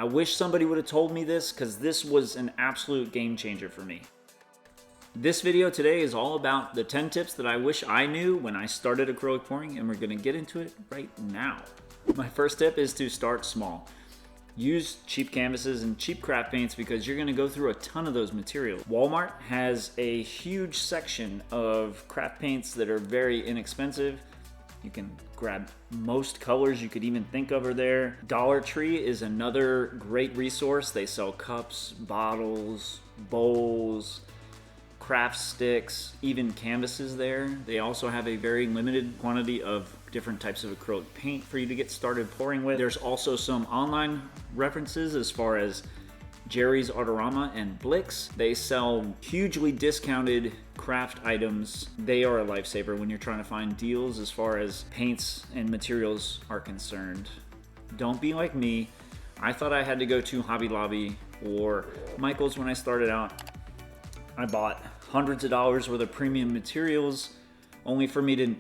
I wish somebody would have told me this, because this was an absolute game changer for me. This video today is all about the 10 tips that I wish I knew when I started acrylic pouring, and we're gonna get into it right now. My first tip is to start small. Use cheap canvases and cheap craft paints because you're gonna go through a ton of those materials. Walmart has a huge section of craft paints that are very inexpensive. You can grab most colors you could even think of are there. Dollar Tree is another great resource. They sell cups, bottles, bowls, craft sticks, even canvases there. They also have a very limited quantity of different types of acrylic paint for you to get started pouring with. There's also some online references as far as Jerry's Artorama and Blix. They sell hugely discounted craft items. They are a lifesaver when you're trying to find deals as far as paints and materials are concerned. Don't be like me. I thought I had to go to Hobby Lobby or Michael's when I started out. I bought hundreds of dollars worth of premium materials only for me to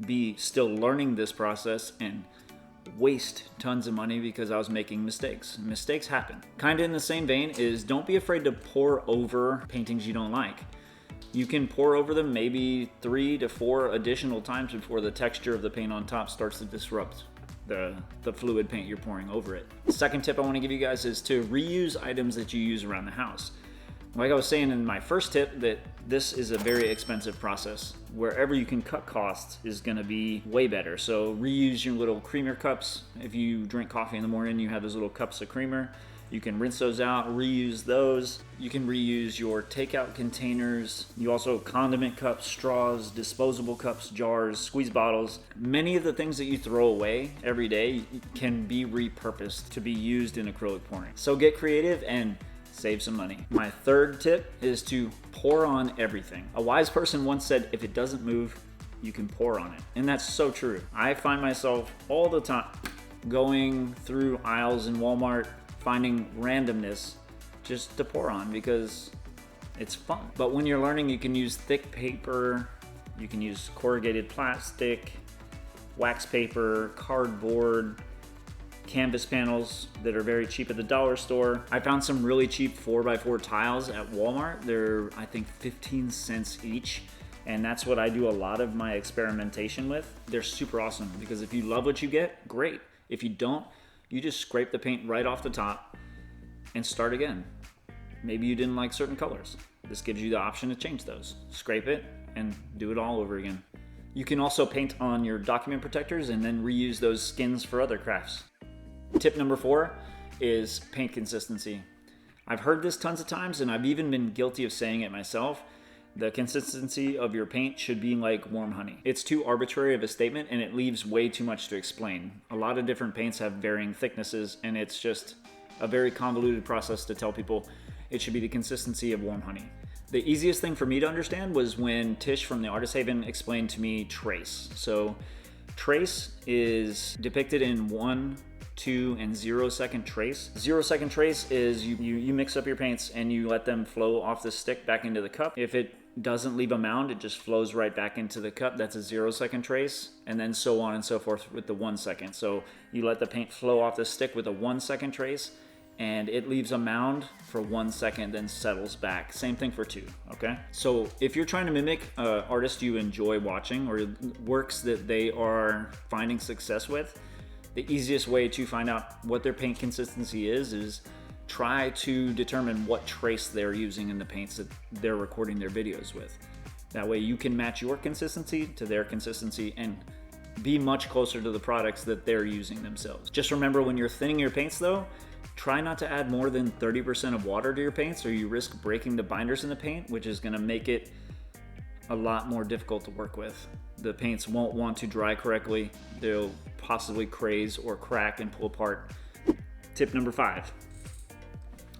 be still learning this process and waste tons of money because I was making mistakes. Mistakes happen. Kind of in the same vein is don't be afraid to pour over paintings you don't like. You can pour over them maybe 3 to 4 additional times before the texture of the paint on top starts to disrupt the fluid paint you're pouring over it. The second tip I want to give you guys is to reuse items that you use around the house. Like I was saying in my first tip, that this is a very expensive process. Wherever you can cut costs is gonna be way better. So reuse your little creamer cups. If you drink coffee in the morning, you have those little cups of creamer. You can rinse those out, reuse those. You can reuse your takeout containers. You also condiment cups, straws, disposable cups, jars, squeeze bottles. Many of the things that you throw away every day can be repurposed to be used in acrylic pouring. So get creative and save some money. My third tip is to pour on everything. A wise person once said, if it doesn't move, you can pour on it. And that's so true. I find myself all the time going through aisles in Walmart, finding randomness just to pour on because it's fun. But when you're learning, you can use thick paper, you can use corrugated plastic, wax paper, cardboard, canvas panels that are very cheap at the dollar store. I found some really cheap 4x4 tiles at Walmart. They're, I think, 15 cents each. And that's what I do a lot of my experimentation with. They're super awesome because if you love what you get, great. If you don't, you just scrape the paint right off the top and start again. Maybe you didn't like certain colors. This gives you the option to change those. Scrape it and do it all over again. You can also paint on your document protectors and then reuse those skins for other crafts. Tip number 4 is paint consistency. I've heard this tons of times and I've even been guilty of saying it myself. The consistency of your paint should be like warm honey. It's too arbitrary of a statement and it leaves way too much to explain. A lot of different paints have varying thicknesses and it's just a very convoluted process to tell people it should be the consistency of warm honey. The easiest thing for me to understand was when Tish from the Artist Haven explained to me trace. So trace is depicted in 1, 2, and 0 second trace. 0 second trace is you mix up your paints and you let them flow off the stick back into the cup. If it doesn't leave a mound, it just flows right back into the cup. That's a 0 second trace, and then so on and so forth with the 1 second. So you let the paint flow off the stick with a 1 second trace and it leaves a mound for 1 second, then settles back. Same thing for 2, okay? So if you're trying to mimic an artist you enjoy watching or works that they are finding success with, the easiest way to find out what their paint consistency is try to determine what trace they're using in the paints that they're recording their videos with. That way you can match your consistency to their consistency and be much closer to the products that they're using themselves. Just remember when you're thinning your paints though, try not to add more than 30% of water to your paints or you risk breaking the binders in the paint, which is gonna make it a lot more difficult to work with. The paints won't want to dry correctly. They'll possibly craze or crack and pull apart. Tip number 5,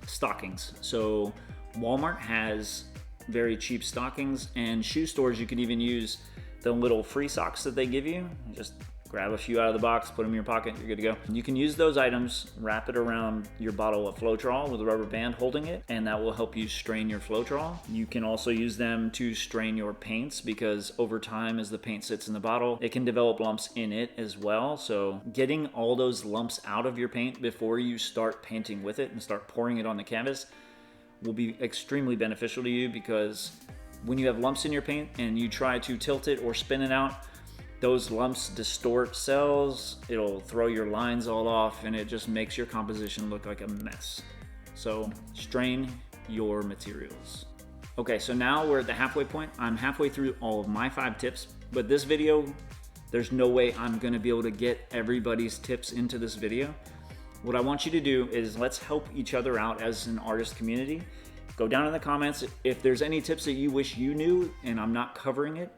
stockings. So Walmart has very cheap stockings and shoe stores you can even use the little free socks that they give you. Just Grab a few out of the box, put them in your pocket, you're good to go. You can use those items, wrap it around your bottle of Floetrol with a rubber band holding it, and that will help you strain your Floetrol. You can also use them to strain your paints, because over time, as the paint sits in the bottle, it can develop lumps in it as well. So getting all those lumps out of your paint before you start painting with it and start pouring it on the canvas will be extremely beneficial to you, because when you have lumps in your paint and you try to tilt it or spin it out, those lumps distort cells, it'll throw your lines all off, and it just makes your composition look like a mess. So strain your materials. Okay, so now we're at the halfway point. I'm halfway through all of my 5 tips, but this video, there's no way I'm gonna be able to get everybody's tips into this video. What I want you to do is let's help each other out as an artist community. Go down in the comments if there's any tips that you wish you knew and I'm not covering it.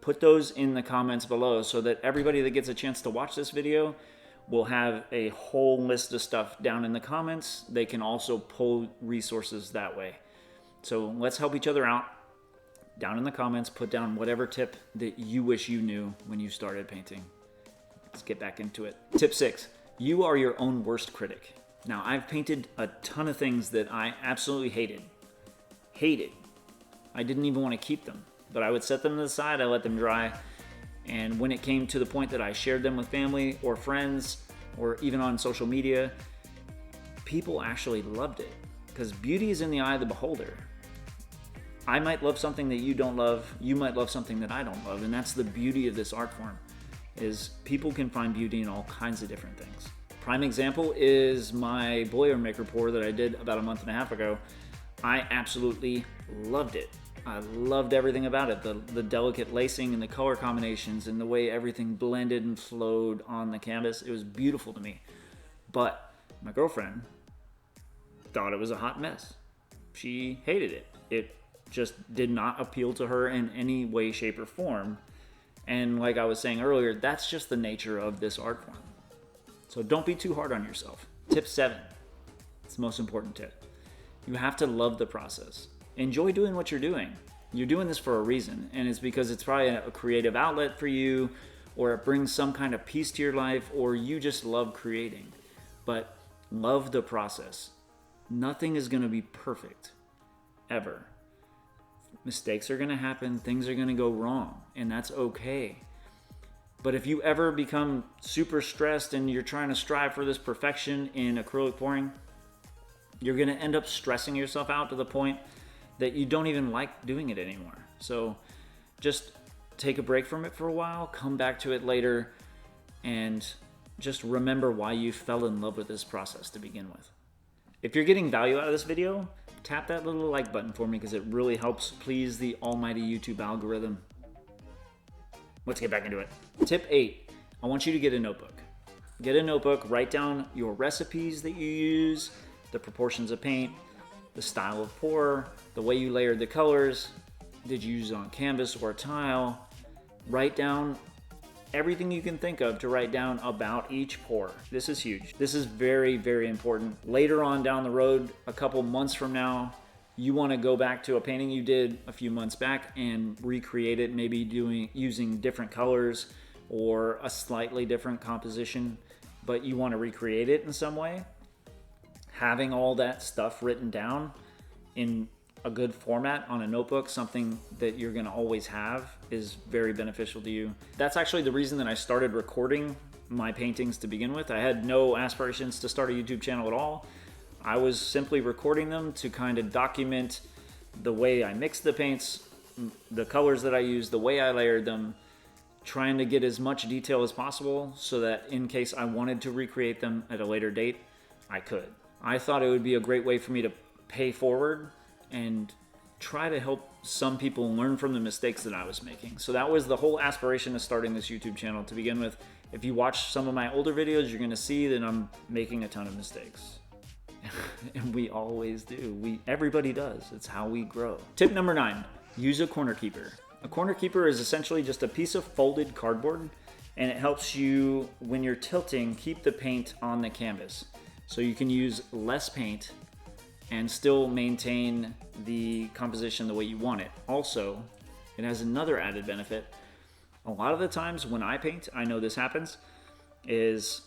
Put those in the comments below so that everybody that gets a chance to watch this video will have a whole list of stuff down in the comments. They can also pull resources that way. So let's help each other out. Down in the comments, put down whatever tip that you wish you knew when you started painting. Let's get back into it. Tip 6, you are your own worst critic. Now, I've painted a ton of things that I absolutely hated. I didn't even want to keep them. But I would set them to the side, I let them dry, and when it came to the point that I shared them with family or friends or even on social media, people actually loved it, because beauty is in the eye of the beholder. I might love something that you don't love, you might love something that I don't love, and that's the beauty of this art form, is people can find beauty in all kinds of different things. Prime example is my Boilermaker pour that I did about a month and a half ago. I absolutely loved it. I loved everything about it, the delicate lacing and the color combinations and the way everything blended and flowed on the canvas. It was beautiful to me. But my girlfriend thought it was a hot mess. She hated it. It just did not appeal to her in any way, shape, or form. And like I was saying earlier, that's just the nature of this art form. So don't be too hard on yourself. Tip 7, it's the most important tip. You have to love the process. Enjoy doing what you're doing. You're doing this for a reason, and it's because it's probably a creative outlet for you, or it brings some kind of peace to your life, or you just love creating. But love the process. Nothing is gonna be perfect, ever. Mistakes are gonna happen, things are gonna go wrong, and that's okay. But if you ever become super stressed and you're trying to strive for this perfection in acrylic pouring, you're gonna end up stressing yourself out to the point that you don't even like doing it anymore. So just take a break from it for a while, come back to it later, and just remember why you fell in love with this process to begin with. If you're getting value out of this video, tap that little like button for me, because it really helps please the almighty YouTube algorithm. Let's get back into it. Tip 8, I want you to get a notebook. Get a notebook, write down your recipes that you use, the proportions of paint, the style of pour, the way you layered the colors, did you use it on canvas or tile. Write down everything you can think of to write down about each pour. This is huge. This is very, very important. Later on down the road, a couple months from now, you want to go back to a painting you did a few months back and recreate it, maybe using different colors or a slightly different composition, but you want to recreate it in some way. Having all that stuff written down in a good format on a notebook, something that you're gonna always have, is very beneficial to you. That's actually the reason that I started recording my paintings to begin with. I had no aspirations to start a YouTube channel at all. I was simply recording them to kind of document the way I mixed the paints, the colors that I used, the way I layered them, trying to get as much detail as possible so that in case I wanted to recreate them at a later date, I could. I thought it would be a great way for me to pay forward and try to help some people learn from the mistakes that I was making. So that was the whole aspiration of starting this YouTube channel to begin with. If you watch some of my older videos, you're gonna see that I'm making a ton of mistakes. And we always do. Everybody does. It's how we grow. Tip number 9, use a corner keeper. A corner keeper is essentially just a piece of folded cardboard, and it helps you, when you're tilting, keep the paint on the canvas. So you can use less paint and still maintain the composition the way you want it. Also, it has another added benefit. A lot of the times when I paint, I know this happens, is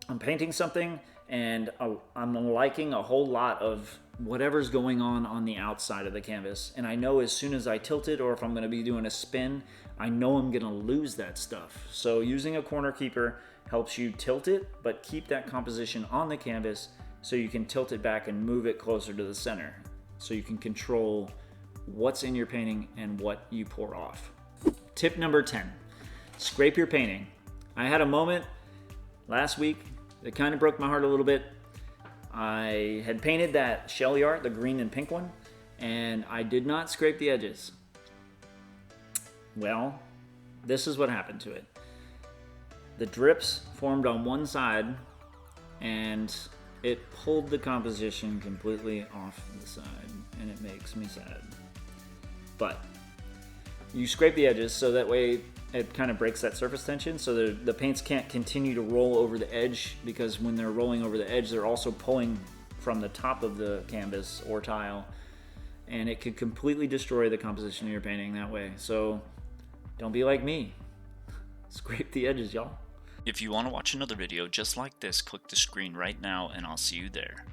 I'm painting something and I'm liking a whole lot of whatever's going on the outside of the canvas. And I know as soon as I tilt it, or if I'm gonna be doing a spin, I know I'm gonna lose that stuff. So using a corner keeper helps you tilt it, but keep that composition on the canvas so you can tilt it back and move it closer to the center. So you can control what's in your painting and what you pour off. Tip number 10, scrape your painting. I had a moment last week that kind of broke my heart a little bit. I had painted that Shelly art, the green and pink one, and I did not scrape the edges. Well, this is what happened to it. The drips formed on one side and it pulled the composition completely off the side, and it makes me sad. But you scrape the edges so that way it kind of breaks that surface tension, so the paints can't continue to roll over the edge, because when they're rolling over the edge, they're also pulling from the top of the canvas or tile, and it could completely destroy the composition of your painting that way. So don't be like me. Scrape the edges, y'all. If you want to watch another video just like this, click the screen right now and I'll see you there.